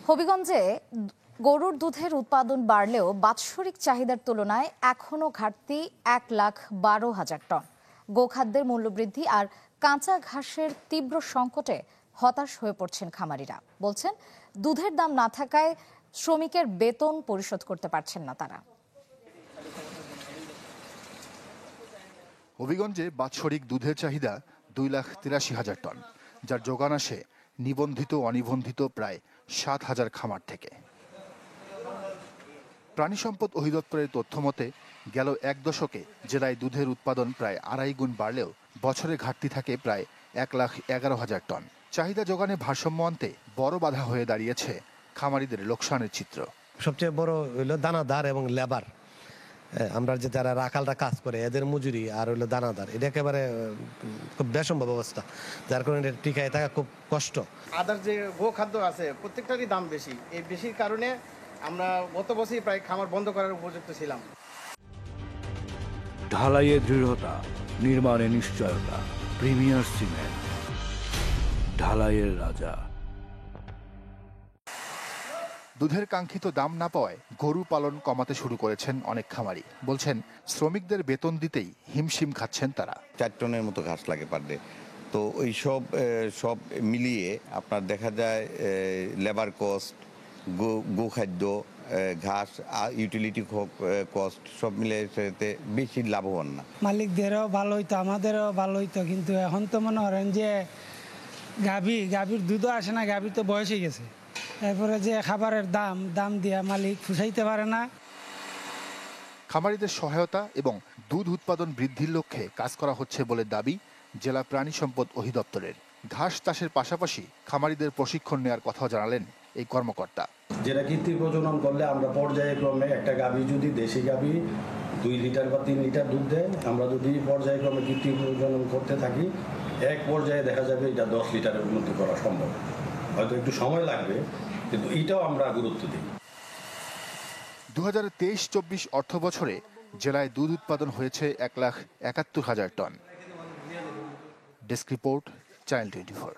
হবিগঞ্জে গরুর দুধের উৎপাদন বাড়লেও বাৎসরিক চাহিদার তুলনায় এখনো ঘাটতি 1,12,000 টন। গোখাদ্যের মূল্যবৃদ্ধি আর কাঁচা ঘাসের তীব্র সংকটে হতাশ হয়ে পড়ছেন খামারিরা। বলছেন দুধের দাম না থাকায় শ্রমিকের বেতন পরিশোধ করতে পারছেন না তারা। হবিগঞ্জে বাৎসরিক দুধের চাহিদা 2,83,000 টন, যার যোগান আসে নিবন্ধিত অনিবন্ধিত প্রায় 7,000 খামার থেকে। প্রাণী সম্পদ অধিদপ্তরের তথ্য মতে গেল এক দশকে জেলায় দুধের উৎপাদন প্রায় 2.5 গুণ বাড়লেও বছরে ঘাটতি থাকে প্রায় 1,11,000 টন। চাহিদা যোগানে ভারসাম্য আনতে বড় বাধা হয়ে দাঁড়িয়েছে খামারিদের লোকসানের চিত্র। সবচেয়ে বড় হইলো দানাদার এবং লেবার। আমরা যে যারা রাখালরা কাজ করে এদের মজুরি আর হইলো দানাদার, এটা একেবারে খুব বেসম্ভব অবস্থা, যার কারণে টিকায় থাকা খুব কষ্ট। আদার যে গোখাদ্য আছে প্রত্যেকটারই দাম বেশি। এই বেশির কারণে আমরা গত বছরই প্রায় খামার বন্ধ করার উপযুক্ত ছিলাম। ঢালাইয়ের দৃঢ়তা, নির্মাণে নিশ্চয়তা, প্রিমিয়ার সিমেন্ট, ঢালাইয়ের রাজা। দুধের কাঙ্ক্ষিত দাম না পাওয়ায় গরু পালন কমাতে শুরু করেছেন অনেক খামারি। বলছেন শ্রমিকদের বেতন দিতেই হিমশিম খাচ্ছেন তারা। 4 টনের মতো ঘাস লাগে পার ডে। তো ওই সব মিলিয়ে আপনার দেখা যায় লেবার কস্ট, গোখাদ্য, ঘাস, ইউটিলিটি কস্ট সব মিলে বেশি লাভবান না। মালিকদেরও ভালো হইতো, আমাদেরও ভালো হইতো, কিন্তু এখন তো মনে করেন যে গাভীর দুধও আসে না, গাভীর তো বয়স হয়ে গেছে। এরপরে যে খাবারের দাম দিয়া মালিক পুষাইতে পারে না। খামারিদের সহায়তা এবং দুধ উৎপাদন বৃদ্ধির লক্ষ্যে কাজ করা হচ্ছে বলে দাবি জেলা প্রাণী সম্পদ অধিদপ্তরের। ঘাস চাষের পাশাপাশি খামারিদের প্রশিক্ষণ নেওয়ার কথা জানালেন এই কর্মকর্তা। যেটা কৃত্রিম প্রজনন করলে আমরা পর্যায়ক্রমে একটা গাভী যদি দেশি গাভী 2 লিটার বা 3 লিটার দুধ দেয়, আমরা যদি পর্যায়ক্রমে কৃত্রিম প্রজনন করতে থাকি, এক পর্যায়ে দেখা যাবে এটা 10 লিটারের উন্নতি করা সম্ভব। হয়তো একটু সময় লাগবে, কিন্তু এটাও আমরা গুরুত্ব দিই। 2023-24 অর্থ বছরে জেলায় দুধ উৎপাদন হয়েছে 1,71,000 টন। Desk report, channel 24।